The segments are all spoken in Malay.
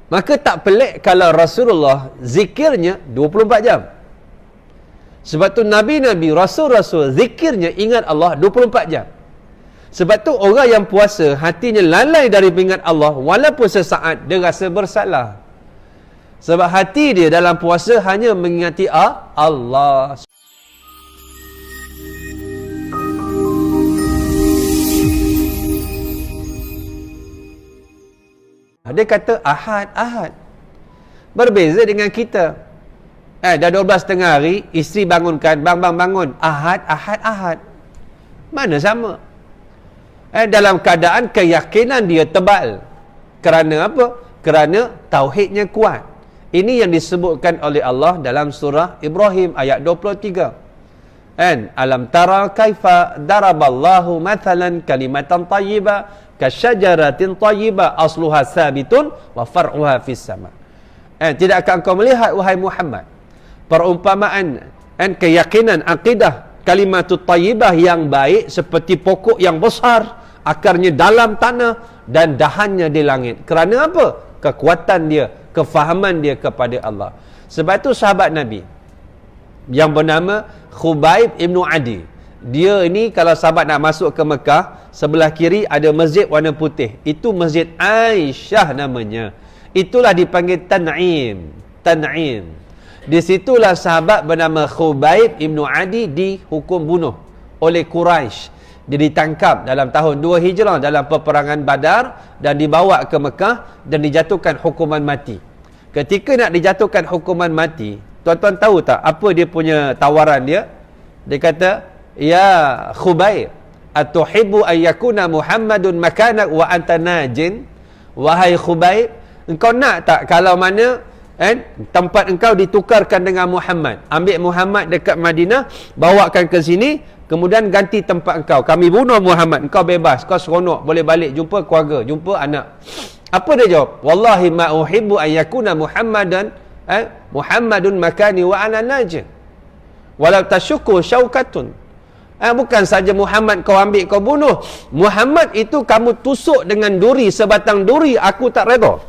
Maka tak pelik kalau Rasulullah zikirnya 24 jam. Sebab tu Nabi-Nabi, Rasul-Rasul zikirnya ingat Allah 24 jam. Sebab tu orang yang puasa hatinya lalai dari ingat Allah, walaupun sesaat dia rasa bersalah. Sebab hati dia dalam puasa hanya mengingati Allah. Dia kata Ahad. Berbeza dengan kita. Dah 12 tengah hari, isteri bangunkan, bangun. Ahad. Mana sama? Dalam keadaan keyakinan dia tebal. Kerana apa? Kerana tauhidnya kuat. Ini yang disebutkan oleh Allah dalam surah Ibrahim ayat 23. Alam tara kaifa daraballahu mathalan kalimatan tayyibah kasyajaratin tayyibah asluha sabitun wa far'uha fis sama. Tidakkah engkau melihat wahai Muhammad perumpamaan keyakinan akidah kalimatut tayyibah yang baik seperti pokok yang besar, akarnya dalam tanah dan dahannya di langit. Kerana apa? Kekuatan dia, kefahaman dia kepada Allah. Sebab itu sahabat Nabi yang bernama Khubaib Ibn Adi, dia ini kalau sahabat nak masuk ke Mekah, sebelah kiri ada masjid warna putih. Itu Masjid Aisyah namanya. Itulah dipanggil Tan'im. Di situlah sahabat bernama Khubaib Ibn Adi dihukum bunuh oleh Quraisy. Dia ditangkap dalam tahun 2 Hijrah dalam peperangan Badar dan dibawa ke Mekah dan dijatuhkan hukuman mati. Ketika nak dijatuhkan hukuman mati, tuan-tuan tahu tak apa dia punya tawaran dia? Dia kata, "Ya Khubaib, atuhibbu an yakuna Muhammadun makanak wa anta najin?" Wahai Khubaib, engkau nak tak kalau mana tempat engkau ditukarkan dengan Muhammad? Ambil Muhammad dekat Madinah, bawakan ke sini, kemudian ganti tempat engkau. Kami bunuh Muhammad, engkau bebas, kau seronok, boleh balik jumpa keluarga, jumpa anak. Apa dia jawab? Wallahi ma uhibbu an yakuna Muhammadun makani wa ana najin. Walau tasyukku syaukatun. Bukan saja Muhammad kau ambil kau bunuh, Muhammad itu kamu tusuk dengan duri, sebatang duri, aku tak reda.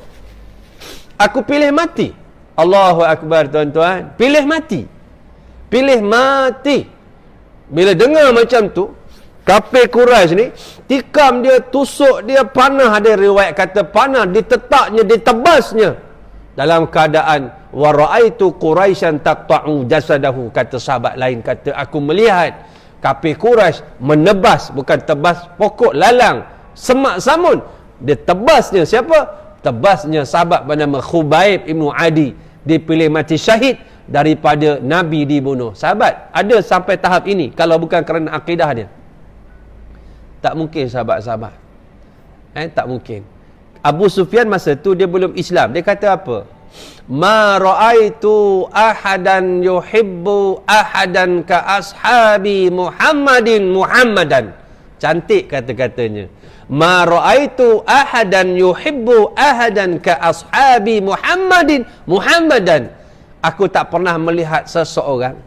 Aku pilih mati. Allahu Akbar tuan-tuan. Pilih mati. Bila dengar macam tu, kafir Quraisy ni tikam dia, tusuk dia, panah. Ada riwayat kata panah ditetaknya, ditebasnya dalam keadaan wa raaitu Quraisyan taqta'u jasadahu. Kata sahabat lain, kata aku melihat kafir Quraisy menebas, bukan tebas pokok lalang, semak samun, dia tebasnya siapa? Tebasnya sahabat bernama Khubaib Ibn Adi, dipilih mati syahid daripada Nabi dibunuh. Sahabat ada sampai tahap ini kalau bukan kerana akidah dia. Tak mungkin sahabat-sahabat. Tak mungkin. Abu Sufyan masa tu dia belum Islam. Dia kata apa? Ma ra'aitu ahadan yuhibbu ahadan ka ashabi Muhammadan. Cantik kata-katanya. Ma ra'aitu ahadan yuhibbu ahadan ka ashabi Muhammadan. Aku tak pernah melihat seseorang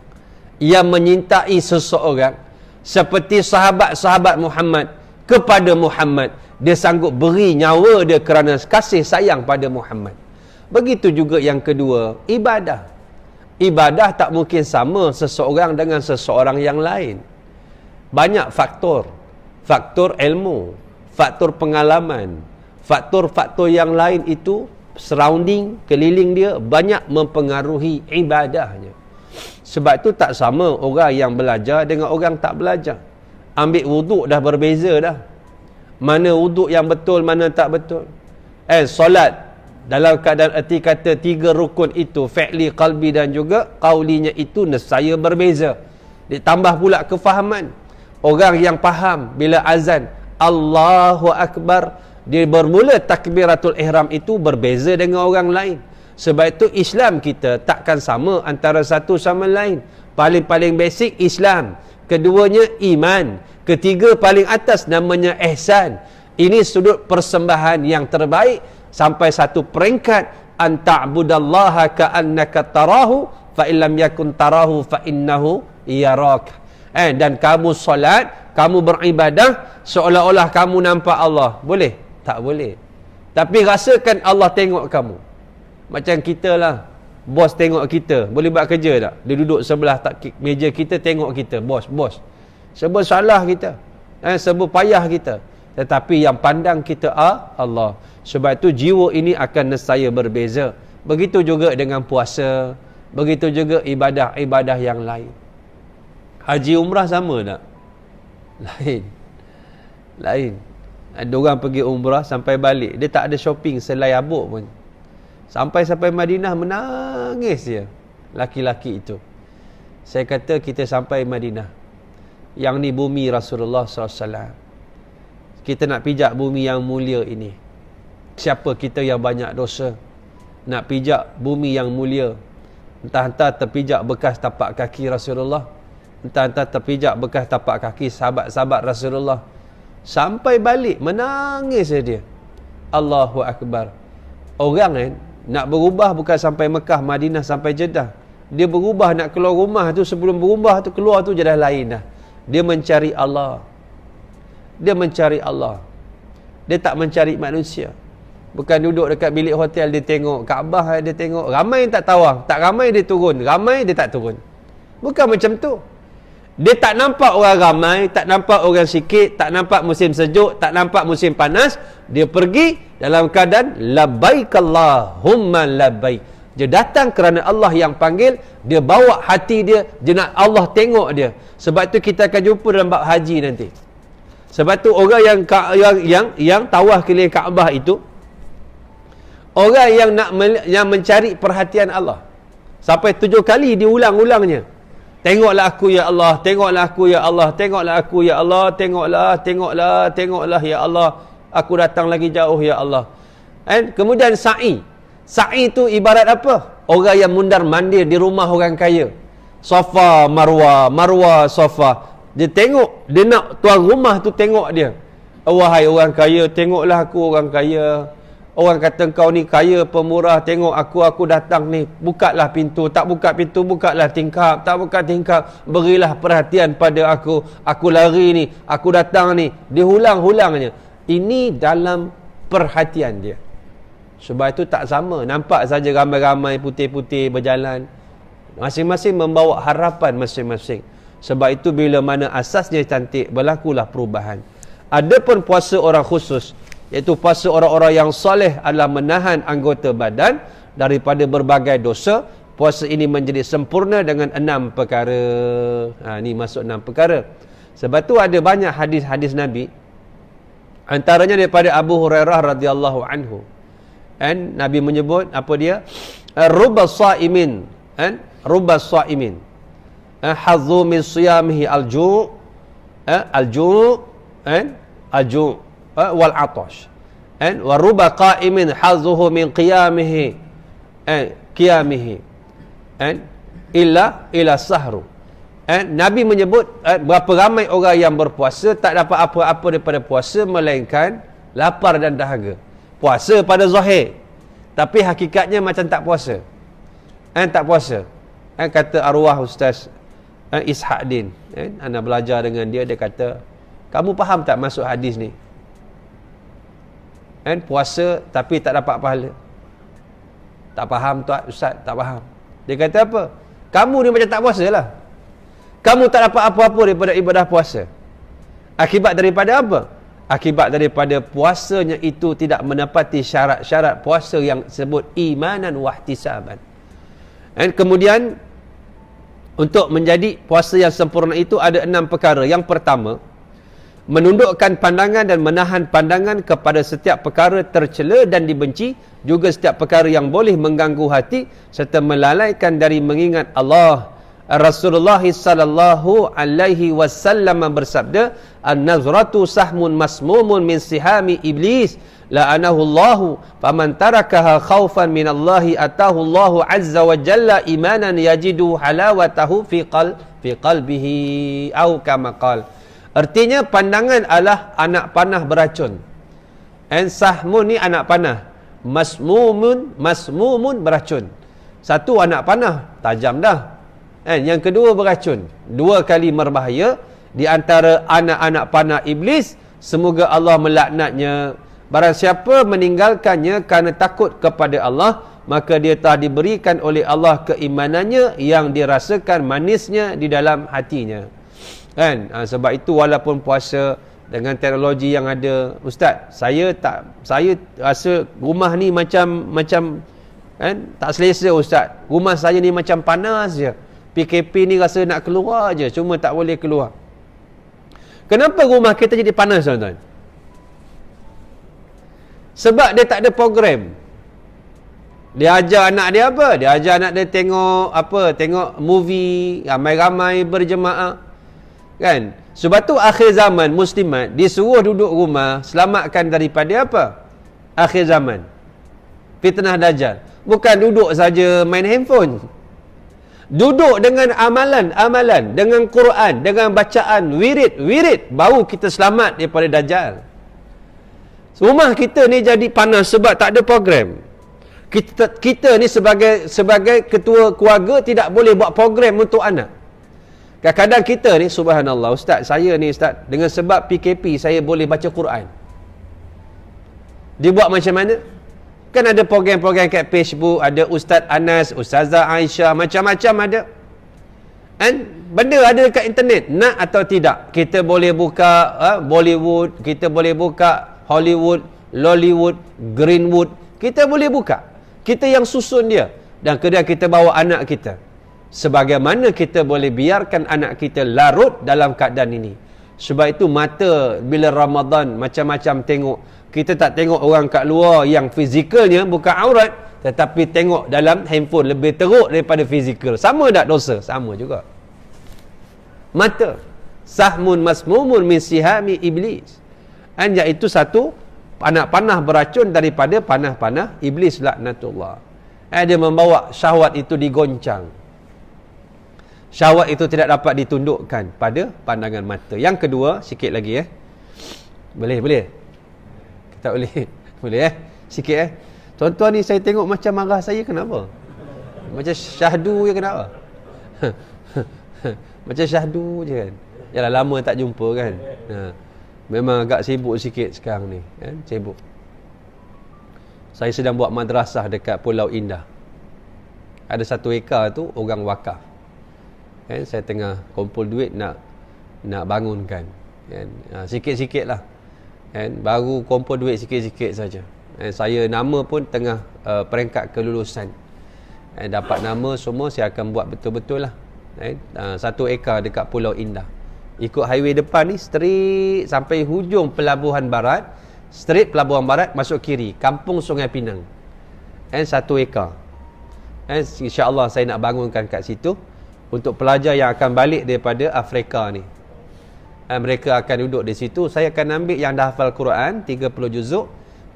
yang menyintai seseorang seperti sahabat-sahabat Muhammad kepada Muhammad. Dia sanggup beri nyawa dia kerana kasih sayang pada Muhammad. Begitu juga yang kedua, ibadah. Ibadah tak mungkin sama seseorang dengan seseorang yang lain. Banyak faktor. Faktor ilmu, faktor pengalaman, faktor-faktor yang lain itu surrounding, keliling dia banyak mempengaruhi ibadahnya. Sebab tu tak sama orang yang belajar dengan orang tak belajar. Ambil wuduk dah berbeza dah. Mana wuduk yang betul, mana tak betul. Solat dalam keadaan erti kata 3 rukun itu, fi'li, qalbi dan juga qaulinya itu nescaya berbeza. Ditambah pula kefahaman. Orang yang faham bila azan Allahu Akbar, dia bermula takbiratul ihram itu berbeza dengan orang lain. Sebab itu Islam kita takkan sama antara satu sama lain. Paling-paling basic Islam, keduanya iman, ketiga paling atas namanya ihsan. Ini sudut persembahan yang terbaik sampai satu peringkat anta'budallaha ka'annaka tarahu fa illam yakun tarahu fa innahu yarak. Dan kamu solat, kamu beribadah seolah-olah kamu nampak Allah. Boleh? Tak boleh. Tapi rasakan Allah tengok kamu. Macam kita lah, bos tengok kita, boleh buat kerja tak? Dia duduk sebelah meja kita, tengok kita, bos. Sebab salah kita, sebab payah kita. Tetapi yang pandang kita Allah. Sebab itu jiwa ini akan nescaya berbeza. Begitu juga dengan puasa, begitu juga ibadah-ibadah yang lain. Haji umrah sama tak? Lain. Ada orang pergi umrah sampai balik, dia tak ada shopping selai abuk pun. Sampai Madinah menangis dia, laki-laki itu. Saya kata kita sampai Madinah, yang ni bumi Rasulullah SAW. Kita nak pijak bumi yang mulia ini. Siapa kita yang banyak dosa nak pijak bumi yang mulia? Entah-entah terpijak bekas tapak kaki Rasulullah, entah-entah terpijak bekas tapak kaki sahabat-sahabat Rasulullah. Sampai balik menangis dia. Allahu Akbar. Orang kan nak berubah bukan sampai Mekah, Madinah, sampai Jeddah. Dia berubah nak keluar rumah tu, sebelum berubah tu keluar tu je dah lain dah. Dia mencari Allah. Dia tak mencari manusia. Bukan duduk dekat bilik hotel dia tengok Kaabah, dia tengok ramai tak tawaf, tak ramai dia turun, ramai dia tak turun. Bukan macam tu. Dia tak nampak orang ramai, tak nampak orang sikit, tak nampak musim sejuk, tak nampak musim panas. Dia pergi dalam keadaan labbaik Allahumma labbaik. Dia datang kerana Allah yang panggil. Dia bawa hati dia, dia nak Allah tengok dia. Sebab tu kita akan jumpa dalam bab haji nanti. Sebab tu orang yang tawaf keliling Kaabah itu, orang yang mencari perhatian Allah. Sampai 7 kali diulang-ulangnya. Tengoklah aku ya Allah, tengoklah aku ya Allah, tengoklah aku ya Allah, tengoklah ya Allah, aku datang lagi jauh ya Allah. Kemudian sa'i itu ibarat apa? Orang yang mundar mandir di rumah orang kaya. Safa Marwah Safa. Dia tengok, dia nak tuan rumah tu tengok dia. Wahai orang kaya, tengoklah aku orang kaya. Orang kata kau ni kaya pemurah, tengok aku datang ni, bukalah pintu, tak buka pintu, bukalah tingkap, tak buka tingkap, berilah perhatian pada aku lari ni, aku datang ni. Diulang-ulangnya. Ini dalam perhatian dia. Sebab itu tak sama, nampak saja ramai-ramai putih-putih berjalan, masing-masing membawa harapan masing-masing. Sebab itu bila mana asasnya cantik, berlakulah perubahan. Adapun puasa orang khusus, iaitu puasa orang-orang yang soleh, adalah menahan anggota badan daripada berbagai dosa. Puasa ini menjadi sempurna dengan 6 perkara. Ni masuk 6 perkara. Sebab tu ada banyak hadis-hadis Nabi. Antaranya daripada Abu Hurairah radhiyallahu anhu. Nabi menyebut apa dia? Rubba sa'imin. Rubba sa'imin. Hadzu min siyamihi al-ju'. Al-ju' wal atash, wa ruba qa'imin hazuhu min qiyamihi illa sahru. Nabi menyebut berapa ramai orang yang berpuasa tak dapat apa-apa daripada puasa melainkan lapar dan dahaga. Puasa pada zahir, tapi hakikatnya macam tak puasa. Tak puasa. Kata arwah Ustaz Ishaq Din, ana belajar dengan dia, dia kata, kamu faham tak masuk hadis ni? Puasa tapi tak dapat pahala. Tak faham tuan Ustaz, tak faham. Dia kata apa? Kamu ni macam tak puasa lah. Kamu tak dapat apa-apa daripada ibadah puasa. Akibat daripada apa? Akibat daripada puasanya itu tidak menepati syarat-syarat puasa yang disebut imanan wahtisaban. Kemudian untuk menjadi puasa yang sempurna itu ada 6 perkara. Yang pertama, menundukkan pandangan dan menahan pandangan kepada setiap perkara tercela dan dibenci, juga setiap perkara yang boleh mengganggu hati, serta melalaikan dari mengingat Allah. Rasulullah sallallahu alaihi wasallam bersabda, "An-nazratu sahmun masmumun min sihami iblis, la'anahu Allahu, faman tarakaha khaufan min Allahi atahu Allahu azza wa jalla imanan yajidu halawatahu fi qalbihi." Atau kama qala. Artinya pandangan adalah anak panah beracun. Sahmun ni anak panah, masmumun beracun. Satu anak panah tajam dah. Yang kedua beracun. 2 kali berbahaya. Di antara anak-anak panah iblis, semoga Allah melaknatnya. Barang siapa meninggalkannya kerana takut kepada Allah, maka dia telah diberikan oleh Allah keimanannya yang dirasakan manisnya di dalam hatinya. Kan? Sebab itu walaupun puasa dengan teknologi yang ada, Ustaz, saya rasa rumah ni macam kan, tak selesa Ustaz. Rumah saya ni macam panas je. PKP ni rasa nak keluar je, cuma tak boleh keluar. Kenapa rumah kita jadi panas, tuan-tuan? Sebab dia tak ada program. Dia ajar anak dia apa? Dia ajar anak dia tengok movie, ramai-ramai berjemaah. Kan? Sebab tu akhir zaman muslimat disuruh duduk rumah, selamatkan daripada apa? Akhir zaman. Fitnah Dajjal. Bukan duduk saja main handphone. Duduk dengan amalan, dengan Quran, dengan bacaan, wirid, baru kita selamat daripada Dajjal. Rumah kita ni jadi panas sebab tak ada program. Kita ni sebagai ketua keluarga tidak boleh buat program untuk anak. Kadang-kadang kita ni, subhanallah, Ustaz, saya ni Ustaz, dengan sebab PKP saya boleh baca Quran. Dibuat macam mana? Kan ada program-program kat Facebook, ada Ustaz Anas, Ustazah Aisyah, macam-macam ada. Kan? Benda ada dekat internet, nak atau tidak. Kita boleh buka Bollywood, kita boleh buka Hollywood, Lollywood, Greenwood, kita boleh buka. Kita yang susun dia. Dan kemudian kita bawa anak kita. Sebagaimana kita boleh biarkan anak kita larut dalam keadaan ini. Sebab itu mata bila Ramadan macam-macam tengok. Kita tak tengok orang kat luar yang fizikalnya bukan aurat, tetapi tengok dalam handphone lebih teruk daripada fizikal. Sama tak dosa? Sama juga. Mata. Sahmun masmumun min sihami iblis. Iaitu satu panah-panah beracun daripada panah-panah iblis, laknatullah. Dia membawa syahwat itu digoncang. Syahwat itu tidak dapat ditundukkan pada pandangan mata. Yang kedua, sikit lagi Boleh? Tak boleh? Boleh sikit Tuan-tuan ni saya tengok macam marah saya, kenapa? Macam syahdu je, kenapa? Macam syahdu je kan. Yalah, lama tak jumpa kan. Memang agak sibuk sikit sekarang ni kan? Sibuk. Saya sedang buat madrasah dekat Pulau Indah. Ada 1 ekar tu orang wakaf kan? Saya tengah kumpul duit nak bangunkan kan? Sikit-sikit lah kan? Baru kumpul duit sikit-sikit saja. Saya nama pun tengah peringkat kelulusan. Dapat nama semua, saya akan buat betul-betul lah. 1 ekar dekat Pulau Indah. Ikut highway depan ni straight sampai hujung Pelabuhan Barat. Straight Pelabuhan Barat masuk kiri, Kampung Sungai Pinang. 1 ekar. InsyaAllah saya nak bangunkan kat situ untuk pelajar yang akan balik daripada Afrika ni. Mereka akan duduk di situ. Saya akan ambil yang dah hafal Quran 30 juzuk,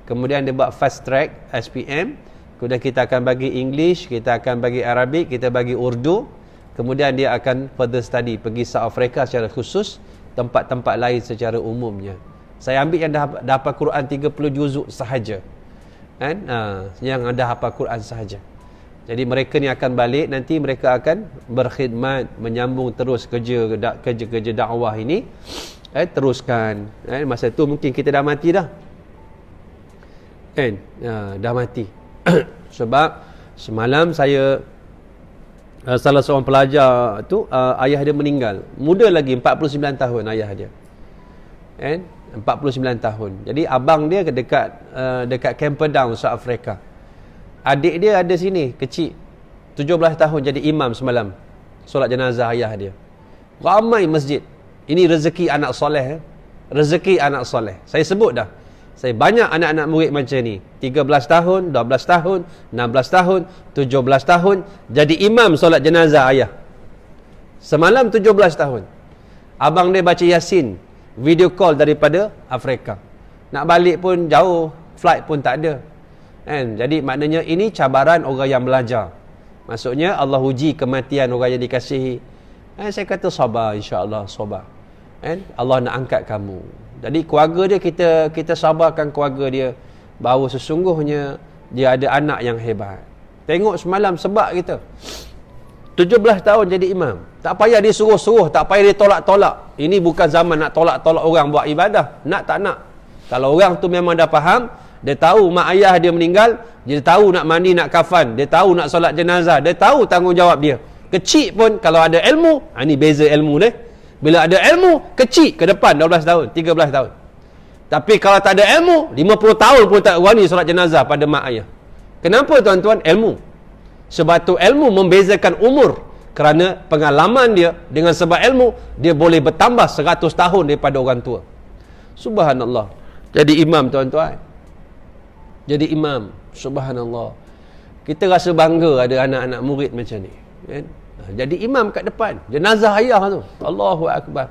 kemudian dia buat fast track SPM, kemudian kita akan bagi English, kita akan bagi Arabic, kita bagi Urdu, kemudian dia akan further study, pergi South Africa secara khusus, tempat-tempat lain secara umumnya. Saya ambil yang dah hafal Quran 30 juzuk sahaja kan? Yang dah hafal Quran sahaja. Jadi mereka ni akan balik, nanti mereka akan berkhidmat, menyambung terus kerja dakwah ini. Teruskan. Masa tu mungkin kita dah mati dah. Dah mati. Sebab semalam saya salah seorang pelajar tu ayah dia meninggal. Muda lagi, 49 tahun ayah dia. 49 tahun. Jadi abang dia dekat Camperdown, South Africa. Adik dia ada sini, kecil, 17 tahun, jadi imam semalam solat jenazah ayah dia. Ramai masjid. Ini rezeki anak soleh. Rezeki anak soleh. Saya sebut dah. Saya banyak anak-anak murid macam ni. 13 tahun, 12 tahun, 16 tahun, 17 tahun, jadi imam solat jenazah ayah. Semalam 17 tahun. Abang dia baca Yasin, video call daripada Afrika. Nak balik pun jauh, flight pun tak ada. Jadi maknanya ini cabaran orang yang belajar. Maksudnya Allah uji kematian orang yang dikasihi. Saya kata sabar, insya-Allah sabar. Allah nak angkat kamu. Jadi keluarga dia, kita sabarkan keluarga dia bahawa sesungguhnya dia ada anak yang hebat. Tengok semalam sebab kita 17 tahun jadi imam. Tak payah dia suruh-suruh, tak payah dia tolak-tolak. Ini bukan zaman nak tolak-tolak orang buat ibadah. Nak tak nak. Kalau orang tu memang dah faham, dia tahu mak ayah dia meninggal, dia tahu nak mandi, nak kafan, dia tahu nak solat jenazah, dia tahu tanggungjawab dia. Kecil pun kalau ada ilmu, ni beza ilmu dia. Bila ada ilmu, kecil ke depan 12 tahun, 13 tahun. Tapi kalau tak ada ilmu, 50 tahun pun tak berani solat jenazah pada mak ayah. Kenapa tuan-tuan? Ilmu. Sebab tu ilmu membezakan umur. Kerana pengalaman dia, dengan sebab ilmu, dia boleh bertambah 100 tahun daripada orang tua. Subhanallah. Jadi imam tuan-tuan. Jadi imam. Subhanallah. Kita rasa bangga ada anak-anak murid macam ni. Kan? Jadi imam kat depan. Jenazah ayah tu. Allahu Akbar.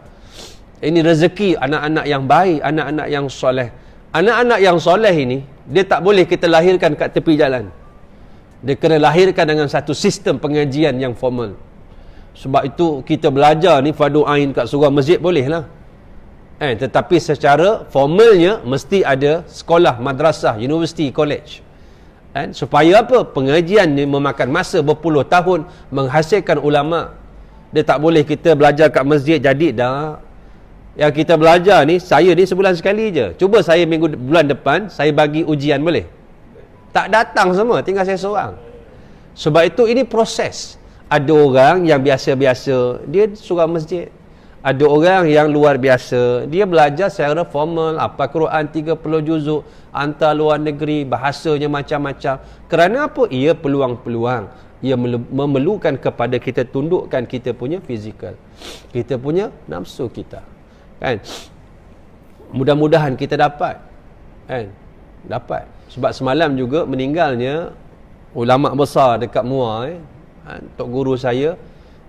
Ini rezeki anak-anak yang baik, anak-anak yang soleh. Anak-anak yang soleh ini, dia tak boleh kita lahirkan kat tepi jalan. Dia kena lahirkan dengan satu sistem pengajian yang formal. Sebab itu kita belajar ni fardu ain kat surau masjid boleh lah. Tetapi secara formalnya mesti ada sekolah, madrasah, universiti, college. Supaya apa? Pengajian ni memakan masa berpuluh tahun, menghasilkan ulama. Dia tak boleh kita belajar kat masjid jadi dah. Yang kita belajar ni, saya ni sebulan sekali je. Cuba saya bulan depan, saya bagi ujian boleh? Tak datang semua, tinggal saya seorang. Sebab itu ini proses. Ada orang yang biasa-biasa, dia surau masjid. Ada orang yang luar biasa, dia belajar secara formal, apa Quran 30 juzuk, hantar luar negeri, bahasanya macam-macam. Kerana apa? Ia peluang-peluang. Ia memerlukan kepada kita tundukkan kita punya fizikal. Kita punya nafsu kita. Kan? Mudah-mudahan kita dapat. Kan? Dapat. Sebab semalam juga meninggalnya ulama besar dekat Muar. Tok guru saya,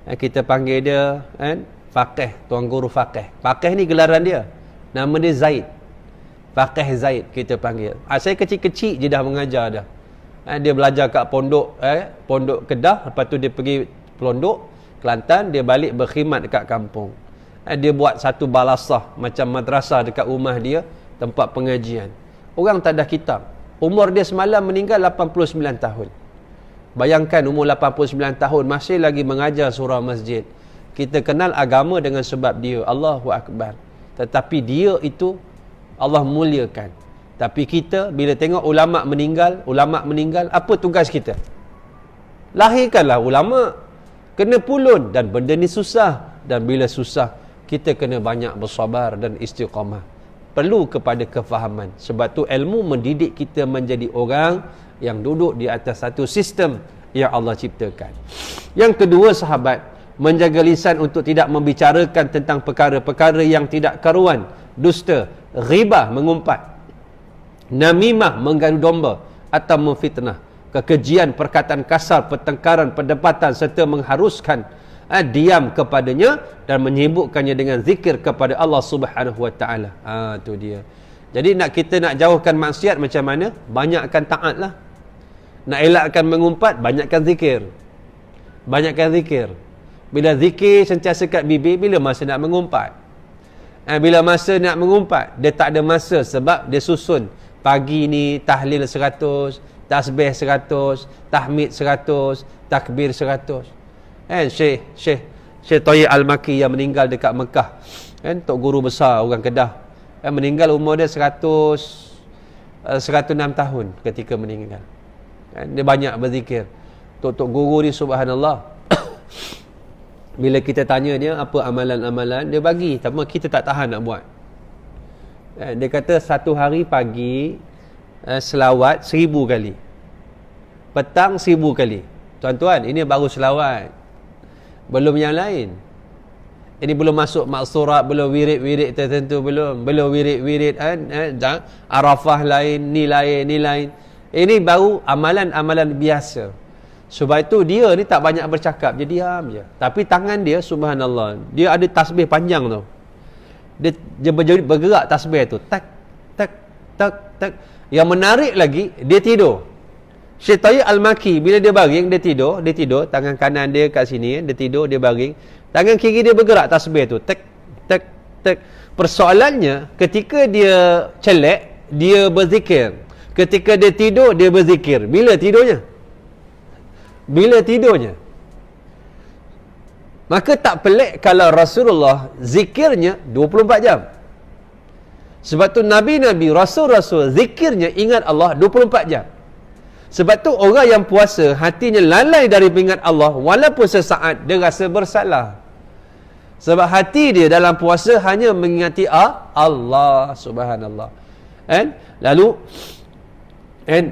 kita panggil dia Faqih, tuan guru Faqih. Faqih ni gelaran dia. Nama dia Zaid. Faqih Zaid kita panggil. Saya kecil-kecil je dah mengajar dah. Dia belajar kat pondok pondok Kedah, lepas tu dia pergi Pelondok, Kelantan, dia balik berkhidmat dekat kampung. Dia buat satu balasah macam madrasah dekat rumah dia, tempat pengajian. Orang tak ada kitab. Umur dia semalam meninggal 89 tahun. Bayangkan umur 89 tahun masih lagi mengajar surau masjid. Kita kenal agama dengan sebab dia. Allahu Akbar. Tetapi dia itu Allah muliakan. Tapi kita bila tengok ulama' meninggal, apa tugas kita? Lahirkanlah ulama'. Kena pulun. Dan benda ni susah. Dan bila susah, kita kena banyak bersabar dan istiqamah. Perlu kepada kefahaman. Sebab tu ilmu mendidik kita menjadi orang yang duduk di atas satu sistem yang Allah ciptakan. Yang kedua sahabat, menjaga lisan untuk tidak membicarakan tentang perkara-perkara yang tidak karuan, dusta, ghibah, mengumpat, namimah, menggaduh domba atau memfitnah, kekejian, perkataan kasar, pertengkaran, perdebatan serta mengharuskan diam kepadanya dan menyibukkannya dengan zikir kepada Allah Subhanahu wa taala. Tu dia. Jadi kita nak jauhkan maksiat macam mana? Banyakkan taatlah. Nak elakkan mengumpat, banyakkan zikir. Banyakkan zikir. Bila zikir sentiasa kat bibir, bila masa nak mengumpat? Bila masa nak mengumpat, dia tak ada masa sebab dia susun. Pagi ni tahlil 100, tasbih 100, tahmid 100, takbir 100. Syekh Toyib Al-Maki yang meninggal dekat Mekah, tok guru besar orang Kedah, meninggal umur dia 106 tahun ketika meninggal. Dia banyak berzikir. Tok guru ni subhanallah. Bila kita tanya dia apa amalan-amalan, dia bagi, tapi kita tak tahan nak buat. Dia kata satu hari pagi selawat 1000 kali, petang 1000 kali. Tuan-tuan, ini baru selawat, belum yang lain. Ini belum masuk maksurat, belum wirid-wirid tertentu, belum wirid-wirid Arafah lain, ni lain, ni lain. Ini baru amalan-amalan biasa. Sebab itu dia ni tak banyak bercakap, dia diam je. Tapi tangan dia subhanallah, dia ada tasbih panjang tu. Dia bergerak tasbih tu, tak tak tak tak. Yang menarik lagi, dia tidur. Syekh Toyib Al-Maki bila dia baring, dia tidur, tangan kanan dia kat sini, dia tidur, dia baring. Tangan kiri dia bergerak tasbih tu, tak tak tak. Persoalannya ketika dia celak, dia berzikir. Ketika dia tidur, dia berzikir. Bila tidurnya? Maka tak pelik kalau Rasulullah zikirnya 24 jam. Sebab tu Nabi-Nabi, Rasul-Rasul, zikirnya ingat Allah 24 jam. Sebab tu orang yang puasa, hatinya lalai dari ingat Allah, walaupun sesaat, dia rasa bersalah. Sebab hati dia dalam puasa hanya mengingati Allah, subhanallah. Lalu,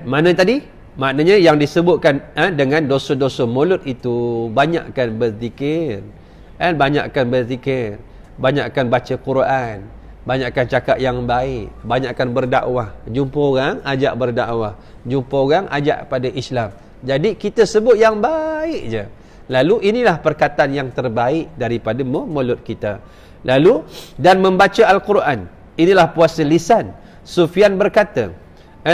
mana tadi? Maknanya yang disebutkan dengan dosa-dosa mulut itu, banyakkan berzikir. Banyakkan berzikir. Banyakkan baca Quran. Banyakkan cakap yang baik. Banyakkan berdakwah. Jumpa orang, ajak berdakwah. Jumpa orang, ajak pada Islam. Jadi kita sebut yang baik je. Lalu inilah perkataan yang terbaik daripada mulut kita. Lalu, dan membaca Al-Quran. Inilah puasa lisan. Sufyan berkata,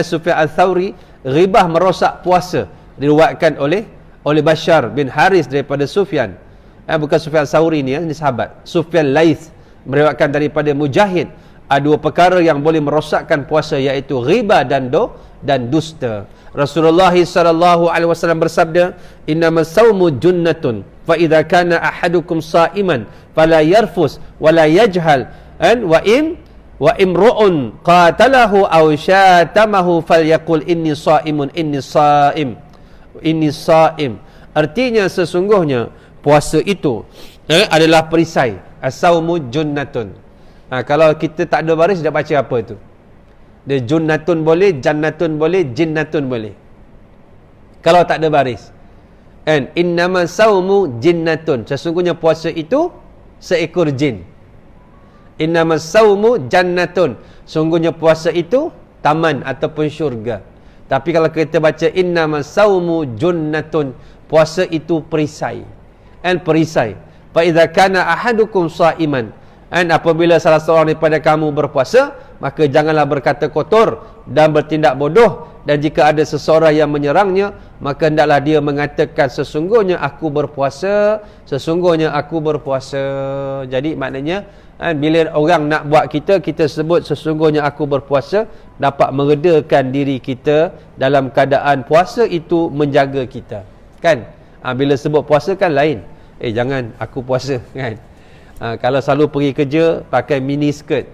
Sufyan Al-Thawri, ghibah merosak puasa. Diriwayatkan oleh Bashar bin Haris daripada Sufyan. Bukan Sufyan Al-Thawri ni, ini sahabat. Sufyan Laith meriwayatkan daripada Mujahid. Ada dua perkara yang boleh merosakkan puasa, iaitu ghibah dan dusta. Rasulullah SAW bersabda, innamas saumu junnatun fa idza kana ahadukum sa'iman fala yarfus wala yajhal wa imru'un qatalahu aw syatamahu falyaqul inni sa'im. Artinya sesungguhnya puasa itu adalah perisai. As-saumu junnatun. Kalau kita tak ada baris, dia baca apa tu? Dia junnatun boleh, jannatun boleh, jinnatun boleh. Kalau tak ada baris. Innama saumu jinnatun. Sesungguhnya puasa itu seekor jin. Innama saumu jannatun. Sesungguhnya puasa itu taman ataupun syurga. Tapi kalau kita baca innama saumu junnatun, puasa itu perisai. Perisai. Fa idza kana ahadukum sa'iman. Apabila salah seorang daripada kamu berpuasa, maka janganlah berkata kotor dan bertindak bodoh. Dan jika ada seseorang yang menyerangnya, maka hendaklah dia mengatakan, sesungguhnya aku berpuasa, sesungguhnya aku berpuasa. Jadi maknanya, bila orang nak buat kita sebut sesungguhnya aku berpuasa, dapat meredakan diri kita dalam keadaan puasa itu menjaga kita. Kan? Bila sebut puasa kan lain. Jangan aku puasa, kan? Kalau selalu pergi kerja pakai mini skirt,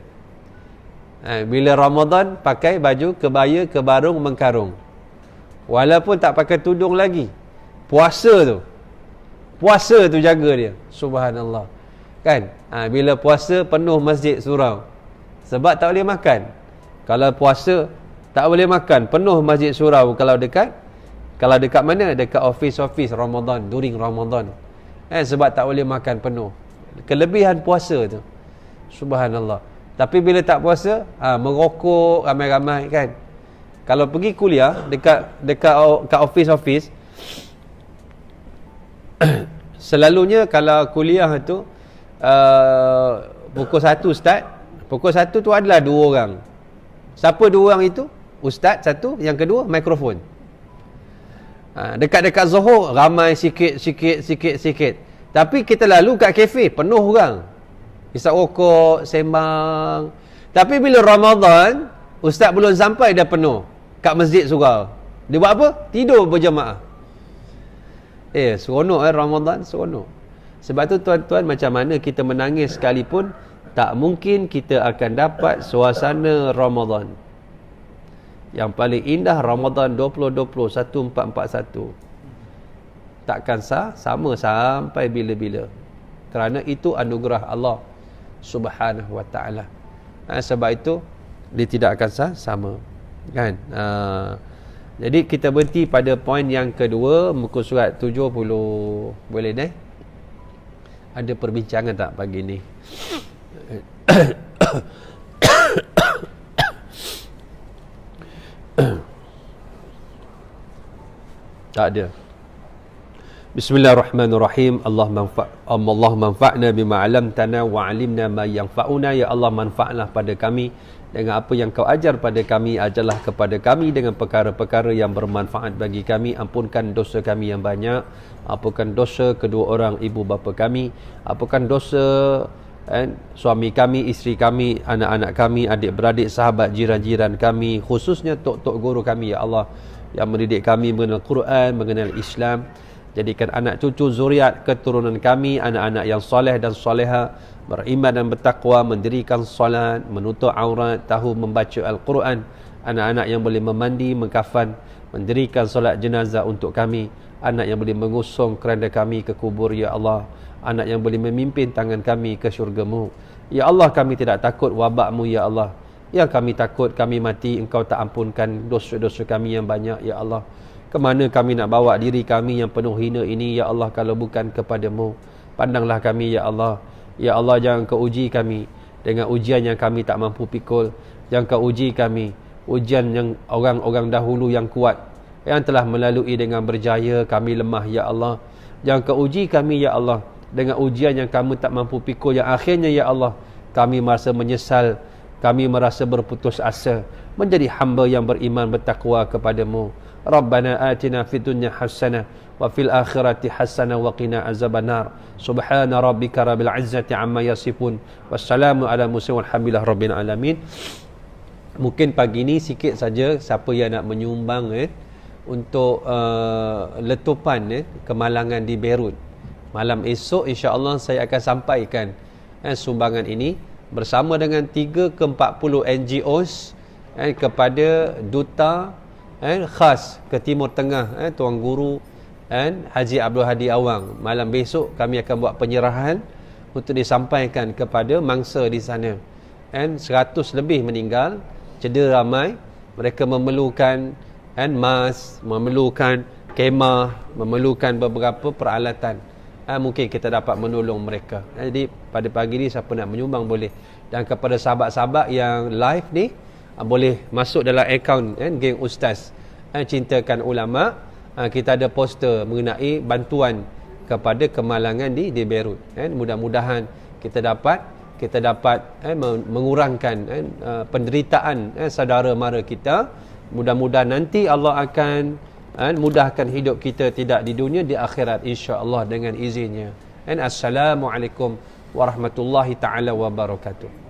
bila Ramadan pakai baju kebaya, kebarung, mengkarung, walaupun tak pakai tudung lagi, puasa tu jaga dia, subhanallah, kan? Bila puasa penuh masjid surau, sebab tak boleh makan. Kalau puasa tak boleh makan, penuh masjid surau. Kalau dekat mana? Dekat office Ramadan, during Ramadan, sebab tak boleh makan penuh. Kelebihan puasa tu, subhanallah. Tapi bila tak puasa, merokok ramai-ramai, kan? Kalau pergi kuliah dekat office selalunya kalau kuliah tu pukul 1 start. Pukul 1 tu adalah 2 orang. Siapa 2 orang itu? Ustaz satu, yang kedua mikrofon. Dekat Zohor ramai sikit. Tapi kita lalu kat kafe, penuh orang, isap rokok, sembang. Tapi bila Ramadan, ustaz belum sampai dah penuh kat masjid surau. Dia buat apa? Tidur berjamaah. Seronok Ramadan, seronok. Sebab tu tuan-tuan, macam mana kita menangis sekalipun, tak mungkin kita akan dapat suasana Ramadan. Yang paling indah Ramadan 2020, 1441. Takkan sama sampai bila-bila. Kerana itu anugerah Allah Subhanahu wa ta'ala. Sebab itu dia tidak akan sama, kan? Jadi kita berhenti pada poin yang kedua, muka surat 70. Boleh deh? Ada perbincangan tak pagi ni? Tak ada. Bismillahirrahmanirrahim. Allah manfa'na bima 'allamtana wa 'alimna ma yanfa'una. Ya Allah, manfaatlah pada kami dengan apa yang kau ajar pada kami. Ajarlah kepada kami dengan perkara-perkara yang bermanfaat bagi kami. Ampunkan dosa kami yang banyak. Ampunkan dosa kedua orang ibu bapa kami. Ampunkan dosa suami kami, isteri kami, anak-anak kami, adik-beradik, sahabat, jiran-jiran kami, khususnya tok-tok guru kami, ya Allah, yang mendidik kami mengenal Quran, mengenal Islam. Jadikan anak cucu zuriat keturunan kami anak-anak yang soleh dan soleha, beriman dan bertakwa, mendirikan solat, menutup aurat, tahu membaca Al-Quran, anak-anak yang boleh memandi, mengkafan, mendirikan solat jenazah untuk kami, anak yang boleh mengusung keranda kami ke kubur, ya Allah, anak yang boleh memimpin tangan kami ke syurga-Mu. Ya Allah, kami tidak takut wabak-Mu, ya Allah. Yang kami takut kami mati, Engkau tak ampunkan dosa-dosa kami yang banyak, ya Allah. Kemana kami nak bawa diri kami yang penuh hina ini, ya Allah, kalau bukan kepada-Mu. Pandanglah kami, ya Allah. Ya Allah, jangan Kau uji kami dengan ujian yang kami tak mampu pikul. Jangan Kau uji kami ujian yang orang-orang dahulu yang kuat, yang telah melalui dengan berjaya, kami lemah, ya Allah. Jangan Kau uji kami, ya Allah, dengan ujian yang kami tak mampu pikul, yang akhirnya, ya Allah, kami merasa menyesal, kami merasa berputus asa menjadi hamba yang beriman bertakwa kepada-Mu. Rabbana atina fid dunya hasanah wa fil akhirati hasanah wa qina azabannar. Subhana rabbika rabbil izzati amma yasifun. Wassalamu ala mursalin walhamdulillahi rabbil alamin. Mungkin pagi ni sikit saja siapa yang nak menyumbang untuk letupan kemalangan di Beirut. Malam esok insya-Allah saya akan sampaikan sumbangan ini bersama dengan 3 ke 40 NGOs kepada duta khas ke Timur Tengah, Tuan Guru Haji Abdul Hadi Awang. Malam besok kami akan buat penyerahan untuk disampaikan kepada mangsa di sana. 100 lebih meninggal, cedera ramai. Mereka memerlukan mas, memerlukan kemah, memerlukan beberapa peralatan. Mungkin kita dapat menolong mereka. Jadi pada pagi ni siapa nak menyumbang boleh. Dan kepada sahabat-sahabat yang live ni, boleh masuk dalam akaun geng Ustaz Cintakan Ulama. Kita ada poster mengenai bantuan kepada kemalangan di Beirut. Mudah-mudahan kita dapat mengurangkan penderitaan saudara mara kita. Mudah-mudahan nanti Allah akan mudahkan hidup kita, tidak di dunia, di akhirat, insya-Allah dengan izinnya. Assalamualaikum warahmatullahi taala wabarakatuh.